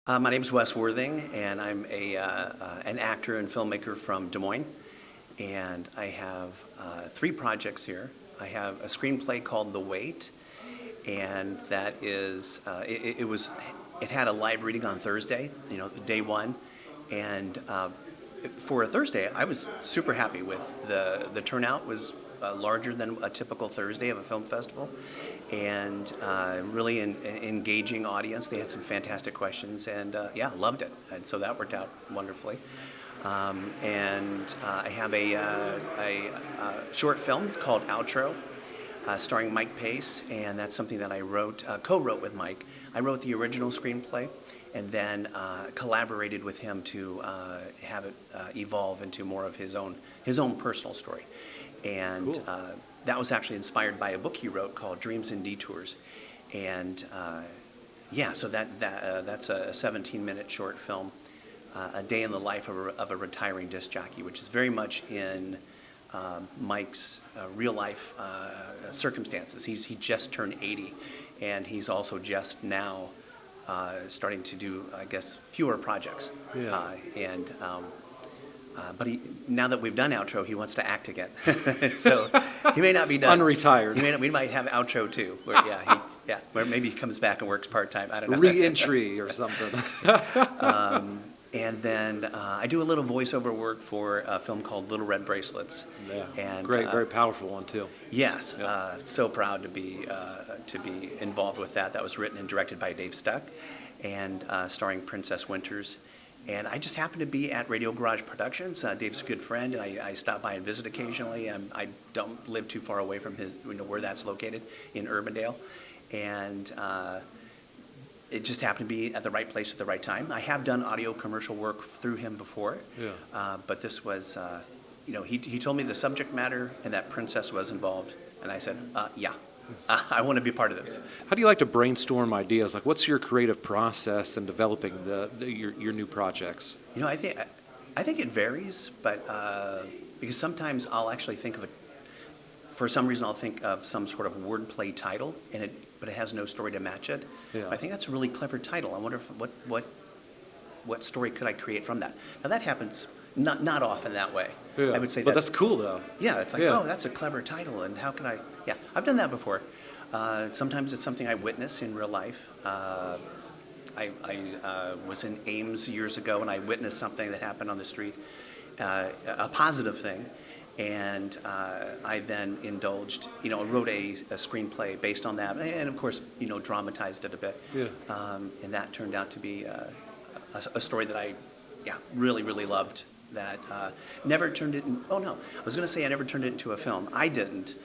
My name is Wes Worthing, and I'm an actor and filmmaker from Des Moines. And I have three projects here. I have a screenplay called The Wait, and that is it had a live reading on Thursday, day one, and for a Thursday, I was super happy with the turnout was larger than a typical Thursday of a film festival, and really engaging audience. They had some fantastic questions, and yeah, loved it. And so that worked out wonderfully. And I have a short film called Outro, starring Mike Pace, and that's something that I co-wrote with Mike. I wrote the original screenplay, and then collaborated with him to have it evolve into more of his own personal story. And Cool. That was actually inspired by a book he wrote called Dreams and Detours. And yeah, so that's a 17-minute short film, a day in the life of a retiring disc jockey, which is very much in Mike's real life circumstances. He just turned 80, and he's also just now starting to do, I guess, fewer projects. Yeah. But now that we've done Outro, he wants to act again. So he may not be done. Unretired. We might have Outro too. Where maybe he comes back and works part-time. I don't know. Re-entry or something. And then I do a little voiceover work for a film called Little Red Bracelets. Yeah. And, Great, very powerful one too. Yes, Yeah. so proud to be involved with that. That was written and directed by Dave Stuck, and starring Princess Winters. And I just happened to be at Radio Garage Productions. Dave's a good friend, and I stop by and visit occasionally. I don't live too far away from where that's located in Urbandale, and it just happened to be at the right place at the right time. I have done audio commercial work through him before, Yeah. but this was, he told me the subject matter and that Princess was involved, and I said, yeah. I want to be part of this. How do you like to brainstorm ideas? Like, what's your creative process in developing your new projects? I think it varies, but because sometimes I'll actually think of for some reason I'll think of some sort of wordplay title, but it has no story to match it. Yeah. I think that's a really clever title. I wonder what story could I create from that. Now that happens not often that way. Yeah. I would say but that's cool though. Yeah, it's like, Yeah. oh, that's a clever title, and how can I? Yeah, I've done that before. Sometimes it's something I witness in real life. I was in Ames years ago, and I witnessed something that happened on the street, a positive thing, and I then indulged, wrote a screenplay based on that, and of course, dramatized it a bit. Yeah. And that turned out to be a story that I, really, really loved. That never turned it in, oh no, I was going to say I never turned it into a film. I didn't,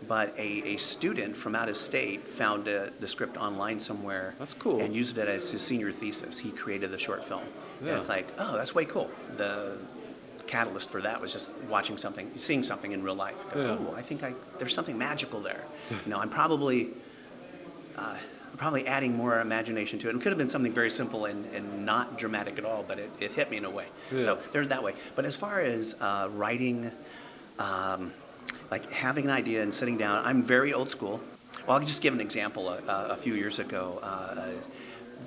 but a student from out of state found the script online somewhere. That's cool. And used it as his senior thesis. He created the short film. Yeah. And it's like, oh, that's way cool. The catalyst for that was just seeing something in real life. Go, Yeah. oh, I think there's something magical there. I'm probably adding more imagination to it. It could have been something very simple and not dramatic at all, but it hit me in a way. Yeah. So there's that way. But as far as writing, like having an idea and sitting down, I'm very old school. Well, I'll just give an example. A few years ago,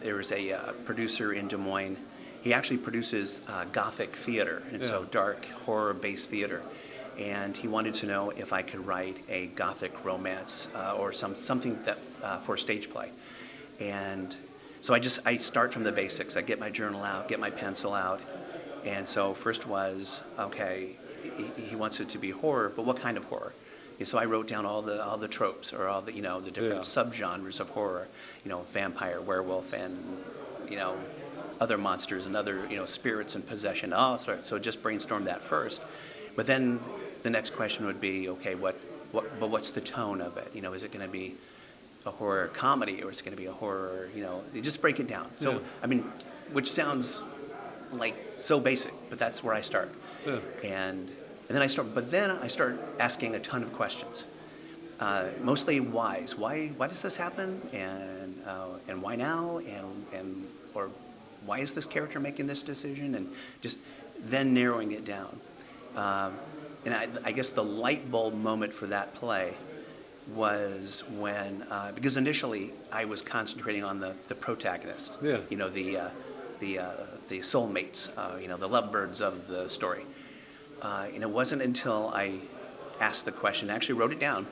there was a producer in Des Moines. He actually produces Gothic theater, and so dark horror-based theater. And he wanted to know if I could write a Gothic romance or something that for stage play. And so I start from the basics. I get my journal out, get my pencil out, and so first was, okay, he wants it to be horror, but what kind of horror? And so I wrote down all the tropes, or all the the different subgenres of horror, vampire, werewolf, and other monsters and other spirits and possession. So just brainstorm that first. But then the next question would be, okay, but what's the tone of it? Is it going to be a horror comedy, or is it going to be a horror? You just break it down. So which sounds like so basic, but that's where I start. Yeah. And then I start asking a ton of questions. Mostly whys. Why does this happen? And why now? Or why is this character making this decision? And just then narrowing it down. And I guess the light bulb moment for that play was when, because initially I was concentrating on the protagonist. Yeah. the soulmates, the lovebirds of the story. And it wasn't until I asked the question, actually wrote it down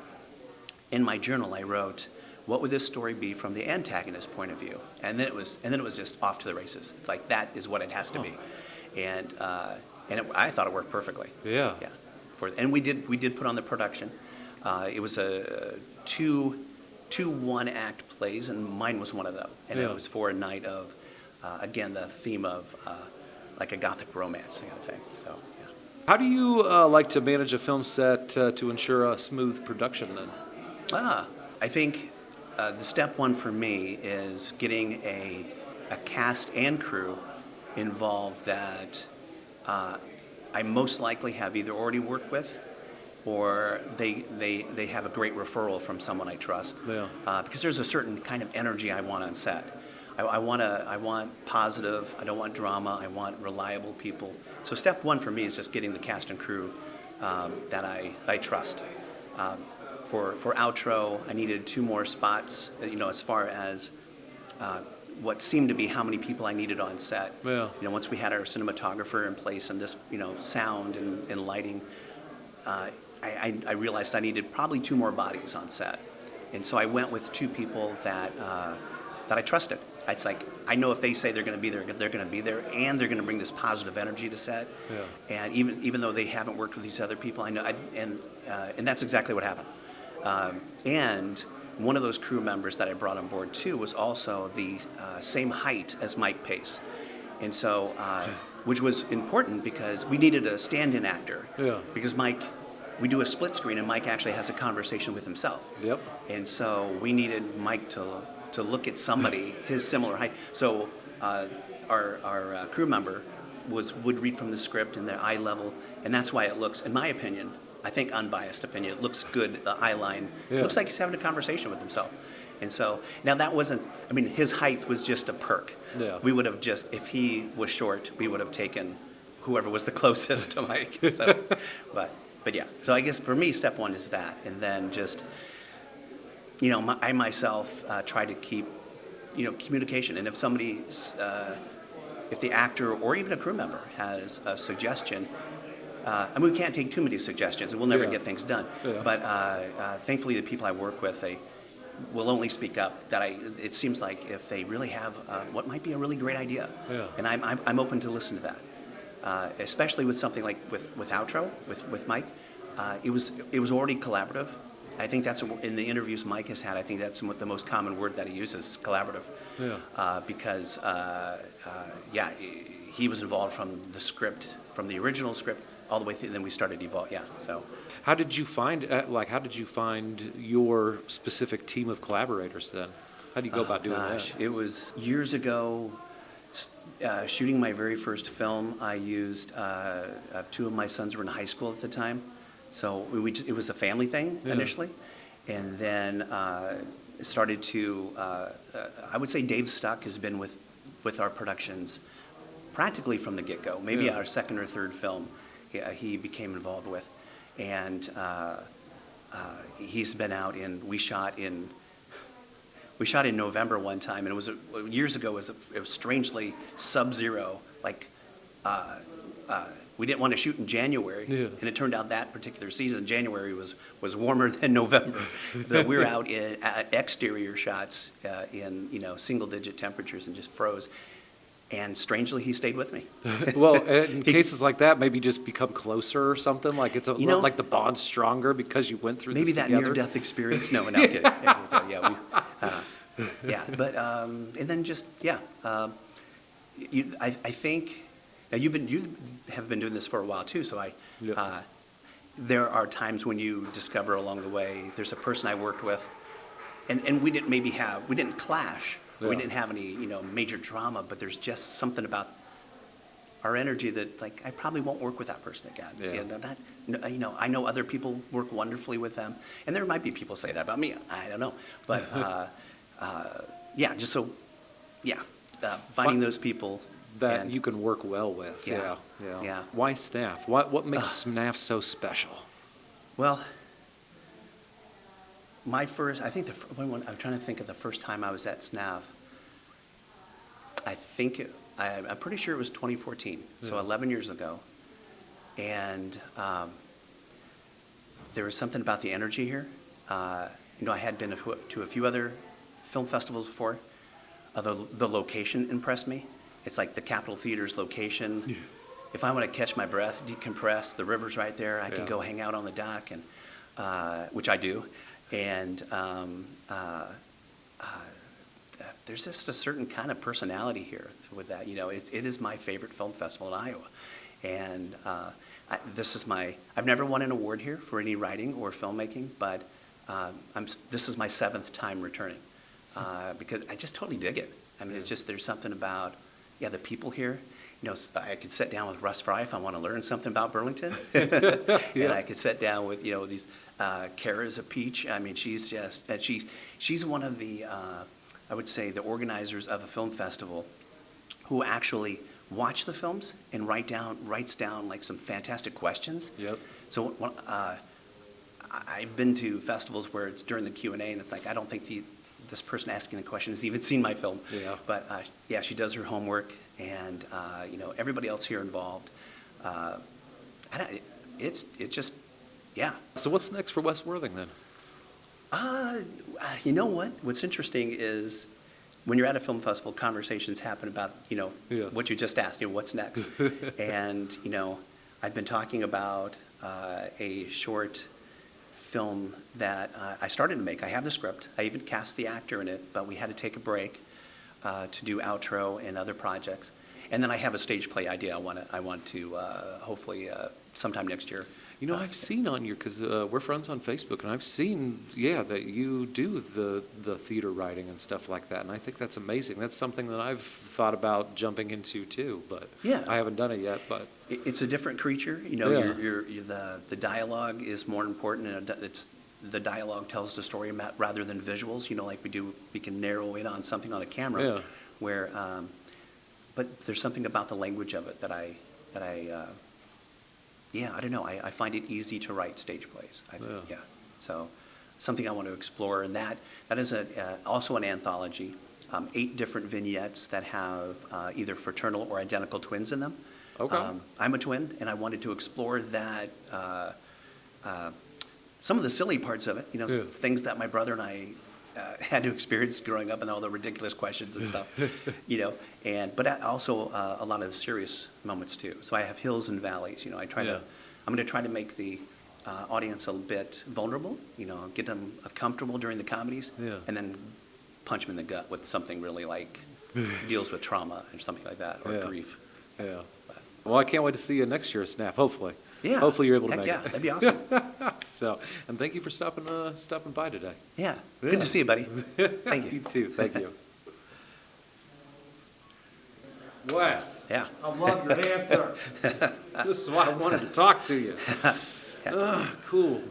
in my journal. I wrote, what would this story be from the antagonist's point of view? And then it was just off to the races. It's like, that is what it has to be. And I thought it worked perfectly. Yeah. Yeah. And we did put on the production. It was a two one-act plays, and mine was one of them. And Yeah. it was for a night of, again, the theme of like a gothic romance kind of thing. So, yeah. How do you like to manage a film set to ensure a smooth production then? I think the step one for me is getting a cast and crew involved that I most likely have either already worked with, or they have a great referral from someone I trust. Yeah. Because there's a certain kind of energy I want on set. I want positive. I don't want drama. I want reliable people. So step one for me is just getting the cast and crew that I trust. For outro, I needed 2 more spots. As far as what seemed to be how many people I needed on set. Yeah. Once we had our cinematographer in place and this, sound and lighting, I realized I needed probably 2 more bodies on set. And so I went with 2 people that I trusted. It's like, I know if they say they're going to be there, they're going to be there, and they're going to bring this positive energy to set. Yeah. And even though they haven't worked with these other people, I know, and that's exactly what happened. And one of those crew members that I brought on board too was also the same height as Mike Pace, and so which was important because we needed a stand-in actor. Yeah. Because Mike, we do a split screen, and Mike actually has a conversation with himself. Yep. And so we needed Mike to look at somebody his similar height. So our crew member would read from the script in their eye level, and that's why it looks, in my opinion, I think unbiased opinion, it looks good. The eye line looks like he's having a conversation with himself. And so now that wasn't, his height was just a perk. Yeah. We would have just, if he was short, we would have taken whoever was the closest to Mike. So, but yeah. So I guess for me, step one is that, and then just, I myself try to keep, communication. And if somebody, if the actor or even a crew member has a suggestion. We can't take too many suggestions, and we'll never get things done. Yeah. But thankfully, the people I work with, they will only speak up. It seems like if they really have what might be a really great idea, and I'm open to listen to that. Especially with something like with outro with Mike, it was already collaborative. I think that's in the interviews Mike has had. I think that's the most common word that he uses, is collaborative. Yeah. Because he was involved from the script, from the original script, all the way through, and then we started evolve. Yeah. So, how did you find your specific team of collaborators then? How do you go about doing that? It was years ago. Shooting my very first film, I used 2 of my sons were in high school at the time, so it was a family thing initially, and then it started to. I would say Dave Stuck has been with our productions practically from the get-go. Maybe our second or third film. He became involved with, and he's been out we shot in November one time, and it was years ago. It was strangely sub-zero. Like we didn't want to shoot in January, and it turned out that particular season, January was warmer than November. But we were out at exterior shots in single-digit temperatures and just froze. And strangely, he stayed with me. Well, in cases like that, maybe just become closer or something. Like it's like the bond's stronger because you went through maybe this that together. near-death experience. No, kidding. But and then just I think now you have been doing this for a while too. So there are times when you discover along the way there's a person I worked with, and we didn't clash. We didn't have any, major drama, but there's just something about our energy that, like, I probably won't work with that person again. Yeah. And I know other people work wonderfully with them, and there might be people say that about me. I don't know, but finding those people that you can work well with. Yeah. Why SNAF? What makes SNAF so special? Well, my first, I think I'm trying to think of the first time I was at SNAV. I think I'm pretty sure it was 2014, so Yeah. 11 years ago. And there was something about the energy here. I had been to a few other film festivals before. The location impressed me. It's like the Capitol Theater's location. Yeah. If I want to catch my breath, decompress, the river's right there. I can Yeah. go hang out on the dock, and which I do. And there's just a certain kind of personality here with that. It is my favorite film festival in Iowa. And I've never won an award here for any writing or filmmaking, but this is my 7th time returning because I just totally dig it. I mean, it's just, there's something about, the people here. I could sit down with Russ Fry if I want to learn something about Burlington. And I could sit down with, these, Kara's a peach. I mean, she's one of the, I would say, the organizers of a film festival who actually watch the films and writes down like some fantastic questions. Yep. So I've been to festivals where it's during the Q&A and it's like, I don't think this person asking the question has even seen my film. Yeah. But she does her homework, and everybody else here involved. It's just, yeah. So what's next for Wes Worthing then? You know what? What's interesting is when you're at a film festival, conversations happen about, Yeah. what you just asked, what's next? And, I've been talking about a short film that I started to make. I have the script. I even cast the actor in it, but we had to take a break to do outro and other projects. And then I have a stage play idea I want to hopefully sometime next year. I've seen on your, because we're friends on Facebook, and I've seen, that you do the theater writing and stuff like that, and I think that's amazing. That's something that I've thought about jumping into too, but Yeah. I haven't done it yet. But It's a different creature. Yeah. The dialogue is more important, and the dialogue tells the story rather than visuals. Like we can narrow in on something on a camera. Yeah. Where, but there's something about the language of it that I don't know. I find it easy to write stage plays. I think, Yeah. So something I want to explore, and that is also an anthology. 8 different vignettes that have either fraternal or identical twins in them. Okay. I'm a twin, and I wanted to explore that. Some of the silly parts of it, Yeah. things that my brother and I had to experience growing up, and all the ridiculous questions and stuff, but also a lot of the serious moments too. So I have hills and valleys. I'm going to try to make the audience a bit vulnerable. Get them comfortable during the comedies, Yeah. and then punch them in the gut with something really like deals with trauma or something like that, or Yeah. grief. Yeah. Well, I can't wait to see you next year at SNAP, hopefully. Yeah. Hopefully you're able to Heck make yeah, it. that'd be awesome. So, and thank you for stopping by today. Yeah. Yeah. Good to see you, buddy. Thank you. You too. Thank you. Wes. Yeah. I love your answer. This is why I wanted to talk to you. Yeah. Cool.